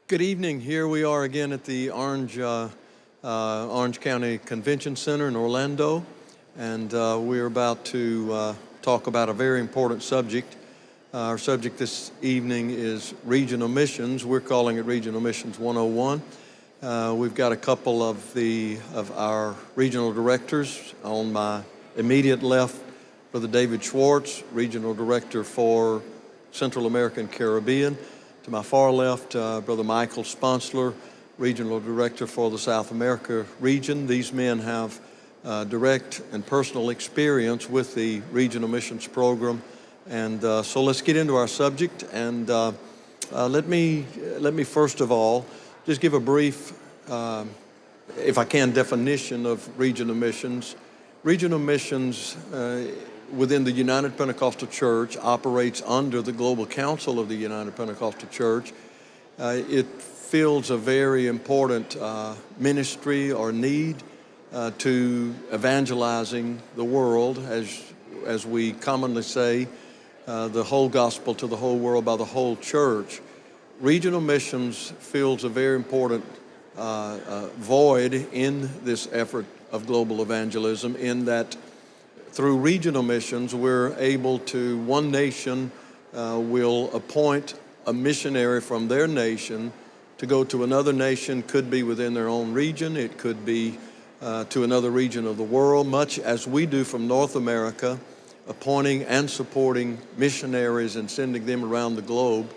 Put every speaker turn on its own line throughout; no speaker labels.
Good evening. Here we are again at the Orange County Convention Center in Orlando, and we're about to talk about a very important subject. Our subject this evening is regional missions. We're calling it Regional Missions 101. We've got a couple of our regional directors. On my immediate left, Brother David Schwartz, Regional Director for Central America and Caribbean. To my far left, Brother Michael Sponsler, Regional Director for the South America region. These men have direct and personal experience with the Regional Missions Program. And so let's get into our subject. And let me first of all just give a brief, if I can, definition of regional missions. Regional missions within the United Pentecostal Church operates under the Global Council of the United Pentecostal Church. It fills a very important ministry or need to evangelizing the world, as we commonly say, the whole gospel to the whole world by the whole church. Regional missions fills a very important void in this effort of global evangelism, in that through regional missions, we're able to, one nation will appoint a missionary from their nation to go to another nation. Could be within their own region, it could be to another region of the world, much as we do from North America, appointing and supporting missionaries and sending them around the globe.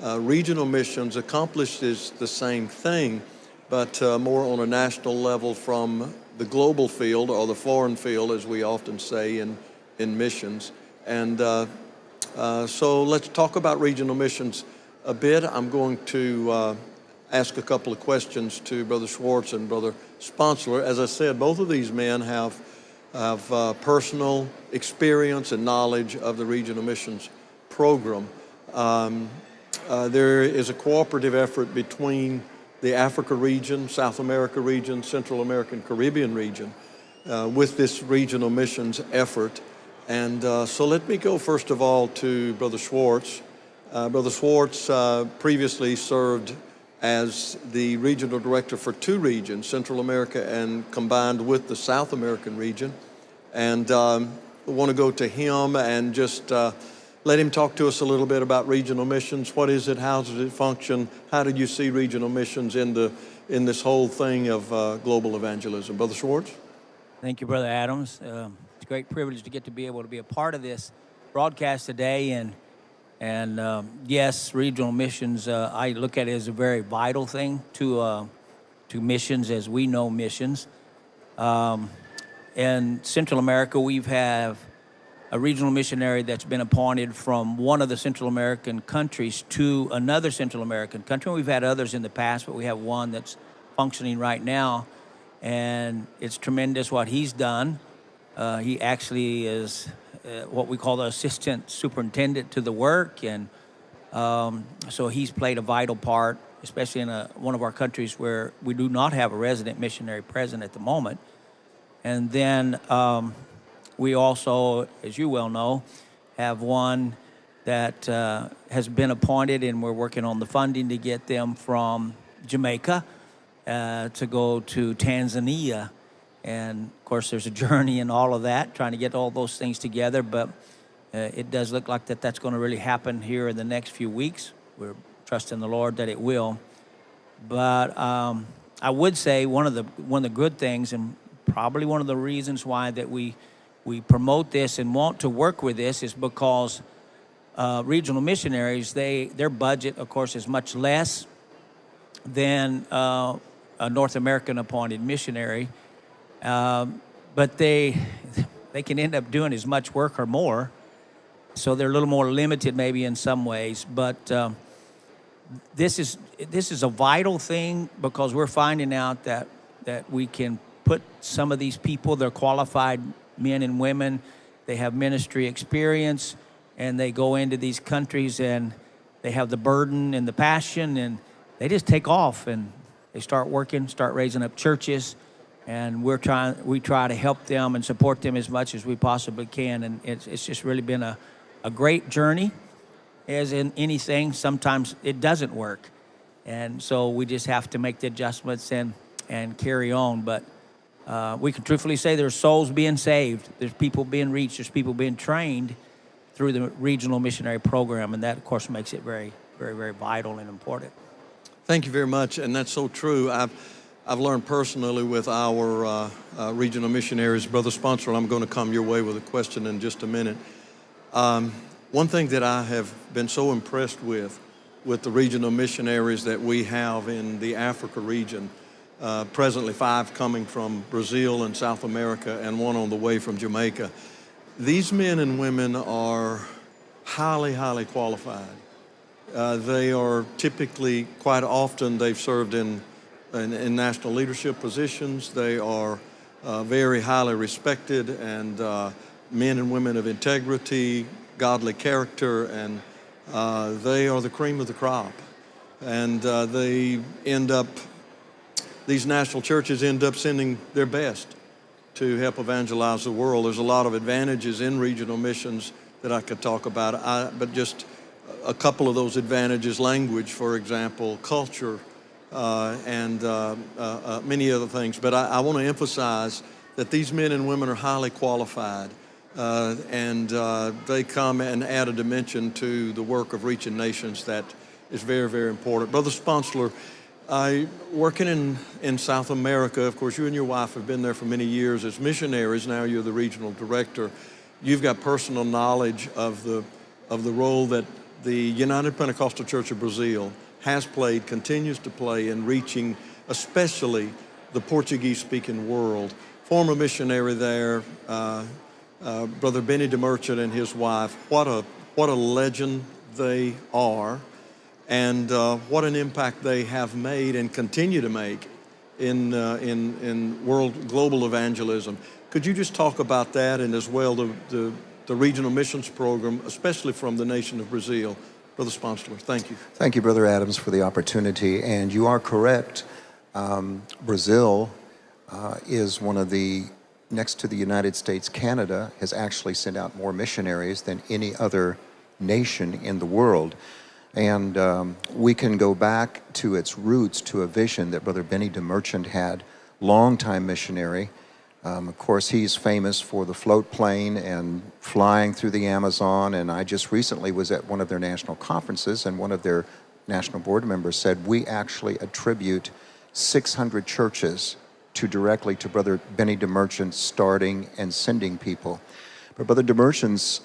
Regional missions accomplishes the same thing, but more on a national level from the global field, or the foreign field, as we often say in missions. And so let's talk about regional missions a bit. I'm going to ask a couple of questions to Brother Schwartz and Brother Sponsler. As I said, both of these men have personal experience and knowledge of the regional missions program. There is a cooperative effort between the Africa region, South America region, Central American Caribbean region, with this regional missions effort. And so let me go first of all to Brother Schwartz. Brother Schwartz previously served as the regional director for two regions, Central America and combined with the South American region. And I want to go to him and just let him talk to us a little bit about regional missions. What is it? How does it function? How did you see regional missions in this whole thing of global evangelism? Brother Schwartz?
Thank you, Brother Adams. It's a great privilege to get to be able to be a part of this broadcast today. And yes, regional missions, I look at it as a very vital thing to missions as we know missions. In Central America, we've have a regional missionary that's been appointed from one of the Central American countries to another Central American country. We've had others in the past, but we have one that's functioning right now, and it's tremendous what he's done. He actually is what we call the assistant superintendent to the work, and so he's played a vital part, especially in one of our countries where we do not have a resident missionary present at the moment. And then we also, as you well know, have one that has been appointed, and we're working on the funding to get them from Jamaica to go to Tanzania. And, of course, there's a journey in all of that, trying to get all those things together. But it does look like that's going to really happen here in the next few weeks. We're trusting the Lord that it will. But I would say one of the good things, and probably one of the reasons why that we promote this and want to work with this, is because regional missionaries, their budget, of course, is much less than a North American appointed missionary, but they can end up doing as much work or more, so they're a little more limited maybe in some ways. But this is a vital thing, because we're finding out that we can put some of these people, they're qualified men and women, they have ministry experience, and they go into these countries and they have the burden and the passion, and they just take off and they start working, start raising up churches, and we try to help them and support them as much as we possibly can. And it's just really been a great journey. As in anything, sometimes it doesn't work. And so we just have to make the adjustments and carry on. But we can truthfully say there's souls being saved. There's people being reached. There's people being trained through the regional missionary program. And that, of course, makes it very, very, very vital and important.
Thank you very much, and that's so true. I've learned personally with our regional missionaries, Brother Sponsor, and I'm going to come your way with a question in just a minute. One thing that I have been so impressed with the regional missionaries that we have in the Africa region, presently 5 coming from Brazil and South America and 1 on the way from Jamaica. These men and women are highly, highly qualified. They are typically, quite often, they've served in national leadership positions. They are very highly respected and men and women of integrity, godly character, and they are the cream of the crop. And these national churches end up sending their best to help evangelize the world. There's a lot of advantages in regional missions that I could talk about, but just a couple of those advantages: language, for example, culture, and many other things. But I want to emphasize that these men and women are highly qualified, and they come and add a dimension to the work of reaching nations that is very, very important. Brother Sponsler, working in South America, of course, you and your wife have been there for many years as missionaries. Now you're the regional director. You've got personal knowledge of the role that the United Pentecostal Church of Brazil has played, continues to play in reaching especially the Portuguese-speaking world. Former missionary there, Brother Benny DeMerchant and his wife, what a legend they are, and what an impact they have made and continue to make in global evangelism. Could you just talk about that, and as well the regional missions program, especially from the nation of Brazil? Brother Sponsler, thank you.
Thank you, Brother Adams, for the opportunity. And you are correct. Brazil is one of the, next to the United States, Canada has actually sent out more missionaries than any other nation in the world. And we can go back to its roots, to a vision that Brother Benny DeMerchant had, longtime missionary. Of course, he's famous for the float plane and flying through the Amazon. And I just recently was at one of their national conferences, and one of their national board members said, we actually attribute 600 churches directly to Brother Benny DeMerchant starting and sending people. But Brother DeMerchant's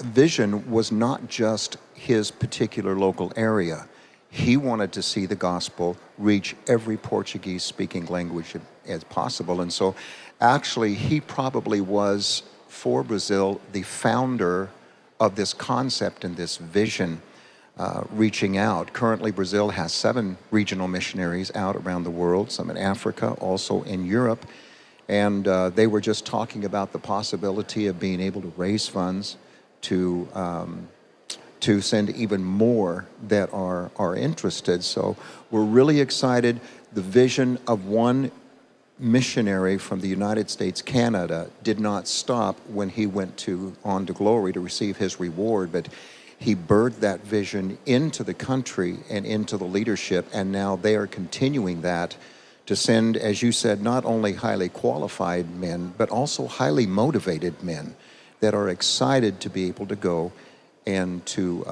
vision was not just his particular local area. He wanted to see the gospel reach every Portuguese-speaking language as possible. And so actually he probably was, for Brazil, the founder of this concept and this vision, reaching out. Currently, Brazil has 7 regional missionaries out around the world, some in Africa, also in Europe. And they were just talking about the possibility of being able to raise funds to send even more that are interested. So we're really excited. The vision of one missionary from the United States, Canada, did not stop when he went on to glory to receive his reward, but he birthed that vision into the country and into the leadership, and now they are continuing that to send, as you said, not only highly qualified men, but also highly motivated men that are excited to be able to go and to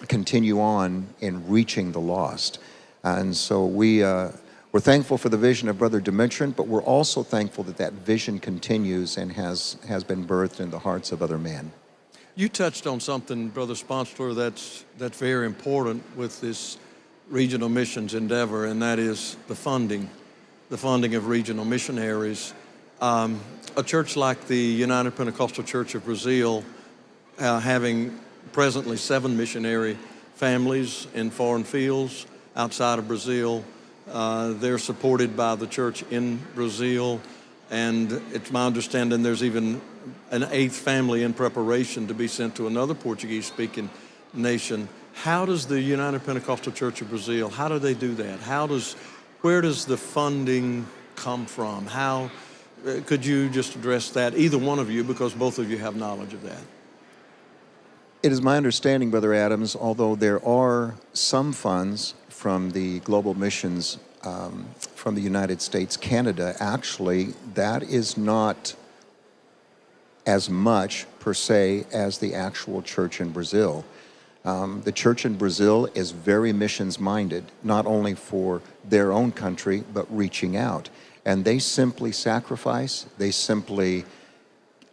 continue on in reaching the lost. And so we're thankful for the vision of Brother DeMerchant, but we're also thankful that that vision continues and has been birthed in the hearts of other men.
You touched on something, Brother Sponsler, that's very important with this regional missions endeavor, and that is the funding of regional missionaries. A church like the United Pentecostal Church of Brazil, having presently 7 missionary families in foreign fields outside of Brazil. They're supported by the church in Brazil, and it's my understanding there's even an 8th family in preparation to be sent to another Portuguese-speaking nation. How does the United Pentecostal Church of Brazil, how do they do that? Where does the funding come from? How could you just address that, either one of you, because both of you have knowledge of that?
It is my understanding, Brother Adams, although there are some funds from the global missions from the United States, Canada, actually, that is not as much per se as the actual church in Brazil. The church in Brazil is very missions minded, not only for their own country, but reaching out. And they simply sacrifice, they simply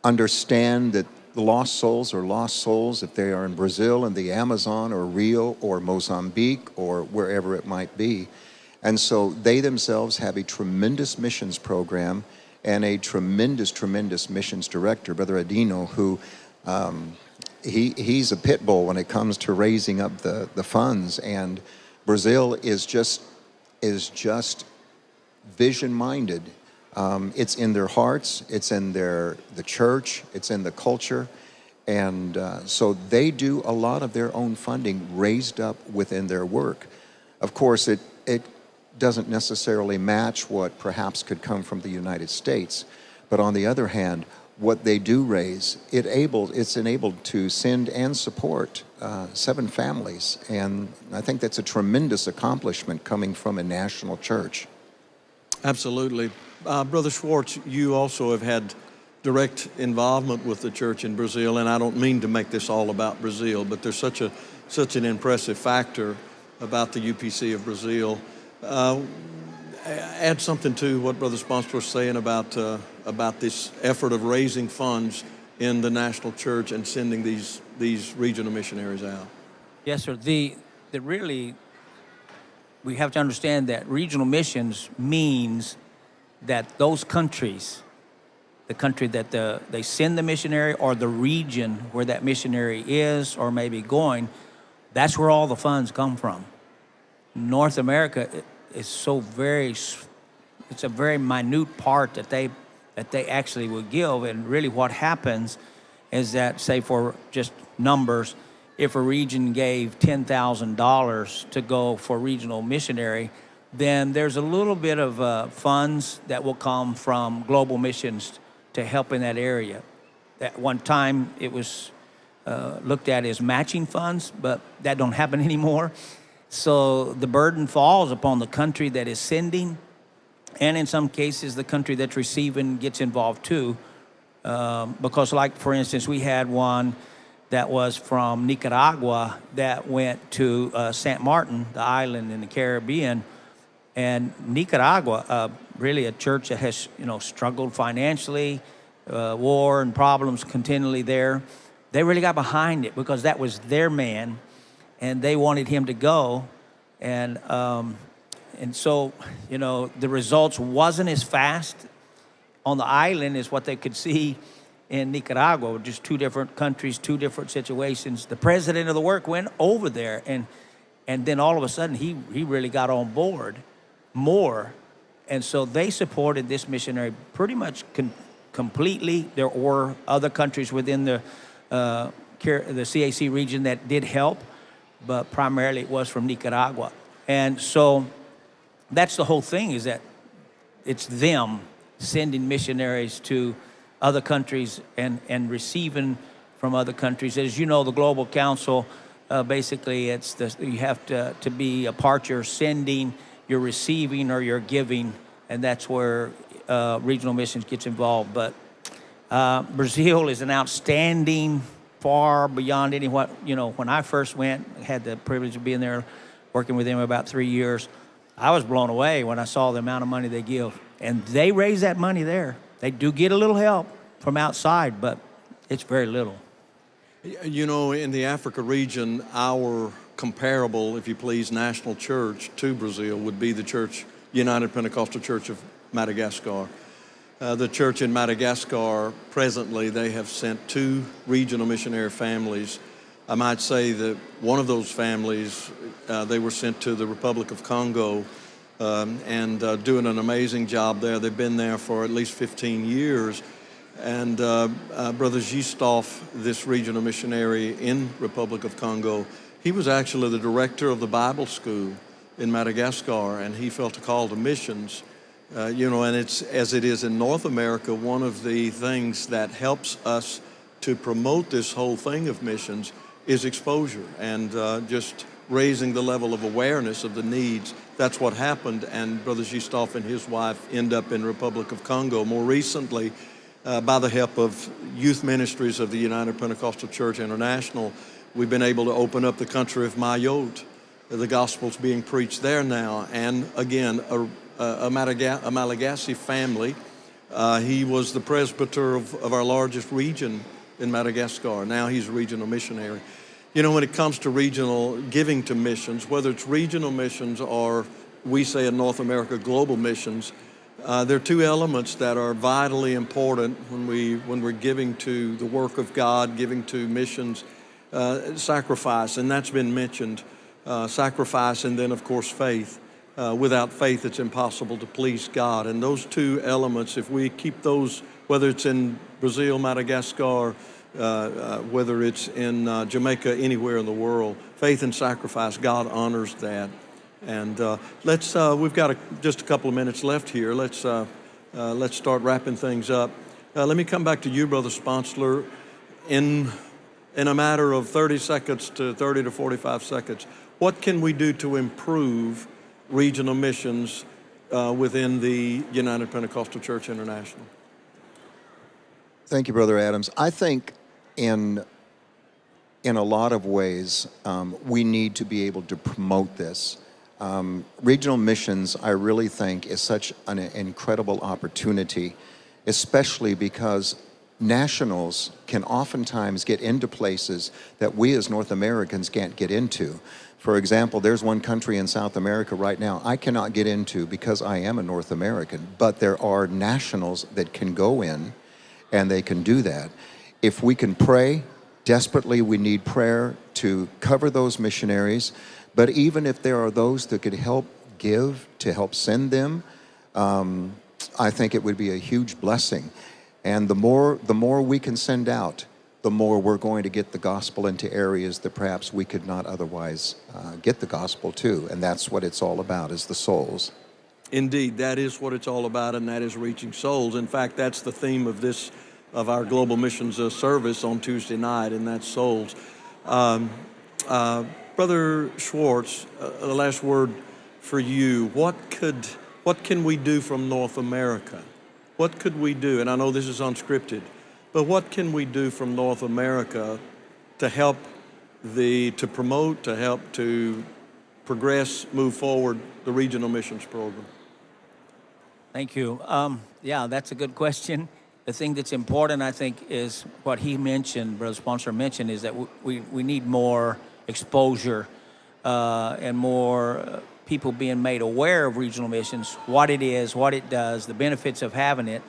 understand that the lost souls are lost souls if they are in Brazil, in the Amazon, or Rio, or Mozambique, or wherever it might be. And so they themselves have a tremendous missions program and a tremendous missions director, Brother Adino, who he's a pit bull when it comes to raising up the funds. And Brazil is just vision-minded. It's in their hearts, it's in the church, it's in the culture. And so they do a lot of their own funding raised up within their work. Of course, it doesn't necessarily match what perhaps could come from the United States. But on the other hand, what they do raise, it's enabled to send and support 7 families. And I think that's a tremendous accomplishment coming from a national church.
Absolutely. Brother Schwartz, you also have had direct involvement with the church in Brazil, and I don't mean to make this all about Brazil, but there's such an impressive factor about the UPC of Brazil. Add something to what Brother Sponsor was saying about this effort of raising funds in the national church and sending these regional missionaries out.
Yes, sir. We have to understand that regional missions means that those countries, the country that they send the missionary, or the region where that missionary is or may be going, that's where all the funds come from. North America is it's a very minute part that they actually will give. And really what happens is that, say for just numbers, if a region gave $10,000 to go for regional missionary, then there's a little bit of funds that will come from global missions to help in that area. At one time, it was looked at as matching funds, but that don't happen anymore. So the burden falls upon the country that is sending, and in some cases, the country that's receiving gets involved too. Because, like, for instance, we had one that was from Nicaragua that went to St. Martin, the island in the Caribbean. And Nicaragua, really a church that has, struggled financially, war and problems continually there. They really got behind it because that was their man, and they wanted him to go. And so, the results wasn't as fast on the island as what they could see in Nicaragua. Just 2 different countries, 2 different situations. The president of the work went over there, and then all of a sudden he really got on board more. And so they supported this missionary pretty much completely. There were other countries within the CAC region that did help, but primarily it was from Nicaragua. And so that's the whole thing, is that it's them sending missionaries to other countries and receiving from other countries. As you know, the Global Council, basically you have to be a part, you're sending, you're receiving, or you're giving, and that's where regional missions gets involved. But Brazil is an outstanding, far beyond when I first went, I had the privilege of being there, working with them about 3 years. I was blown away when I saw the amount of money they give. And they raise that money there. They do get a little help from outside, but it's very little.
In the Africa region, our comparable, if you please, national church to Brazil would be the United Pentecostal Church of Madagascar. The church in Madagascar, presently, they have sent 2 regional missionary families. I might say that one of those families, they were sent to the Republic of Congo and doing an amazing job there. They've been there for at least 15 years. And Brother Gistoff, this regional missionary in Republic of Congo, he was actually the director of the Bible school in Madagascar, and he felt a call to missions. And it's, as it is in North America, one of the things that helps us to promote this whole thing of missions is exposure and just raising the level of awareness of the needs. That's what happened, and Brother Gistoff and his wife end up in Republic of Congo. More recently, by the help of youth ministries of the United Pentecostal Church International, we've been able to open up the country of Mayotte. The gospel's being preached there now, and again, a Malagasy family. He was the presbyter of our largest region in Madagascar. Now he's a regional missionary. You know, when it comes to regional giving to missions, whether it's regional missions or we say in North America global missions, there are two elements that are vitally important when we're giving to the work of God, giving to missions. Sacrifice, and that's been mentioned. Sacrifice, and then of course faith. Without faith, it's impossible to please God. And those two elements, if we keep those, whether it's in Brazil, Madagascar, whether it's in Jamaica, anywhere in the world, faith and sacrifice, God honors that. And we've got just a couple of minutes left here. Let's start wrapping things up. Let me come back to you, Brother Sponsler. In a matter of 30 seconds to 30 to 45 seconds, what can we do to improve regional missions within the United Pentecostal Church International?
Thank you, Brother Adams. I think in a lot of ways, we need to be able to promote this. Regional missions, I really think, is such an incredible opportunity, especially because nationals can oftentimes get into places that we as North Americans can't get into. For example, there's one country in South America right now I cannot get into because I am a North American, but there are nationals that can go in and they can do that. If we can pray, desperately we need prayer to cover those missionaries, but even if there are those that could help give to help send them, I think it would be a huge blessing. And the more we can send out, the more we're going to get the gospel into areas that perhaps we could not otherwise get the gospel to. And that's what it's all about, is the souls.
Indeed, that is what it's all about, and that is reaching souls. In fact, that's the theme of our Global Missions Service on Tuesday night, and that's souls. Brother Schwartz, the last word for you. What can we do from North America? What could we do? And I know this is unscripted, but what can we do from North America to help to promote, to help to progress, move forward the regional missions program?
Thank you. Yeah, that's a good question. The thing that's important, I think, is what he mentioned, Brother Sponsor mentioned, is that we need more exposure and more people being made aware of regional missions, what it is, what it does, the benefits of having it.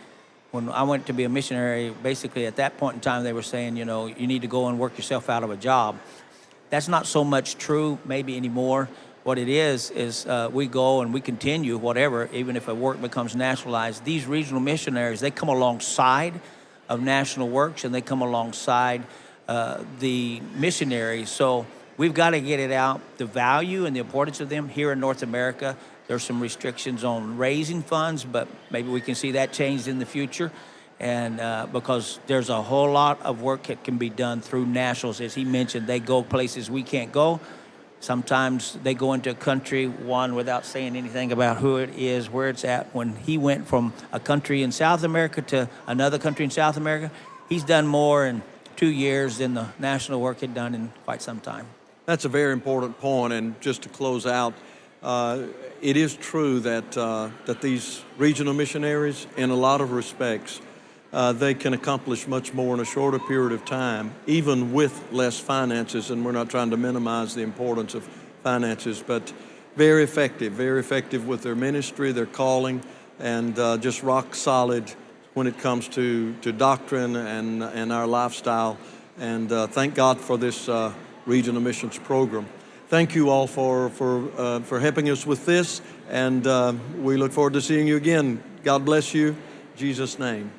When I went to be a missionary, basically at that point in time, they were saying, you know, you need to go and work yourself out of a job. That's not so much true, maybe anymore. What it is we go and we continue whatever, even if a work becomes nationalized. These regional missionaries, they come alongside of national works, and they come alongside the missionaries. So we've got to get it out, the value and the importance of them here in North America. There's some restrictions on raising funds, but maybe we can see that changed in the future. And because there's a whole lot of work that can be done through nationals. As he mentioned, they go places we can't go. Sometimes they go into a country, one, without saying anything about who it is, where it's at. When he went from a country in South America to another country in South America, he's done more in 2 years than the national work had done in quite some time.
That's a very important point. And just to close out, it is true that these regional missionaries, in a lot of respects, they can accomplish much more in a shorter period of time, even with less finances. And we're not trying to minimize the importance of finances, but very effective with their ministry, their calling, and just rock solid when it comes to doctrine and our lifestyle. And thank God for this regional missions program. Thank you all for helping us with this, and we look forward to seeing you again. God bless you. In Jesus' name.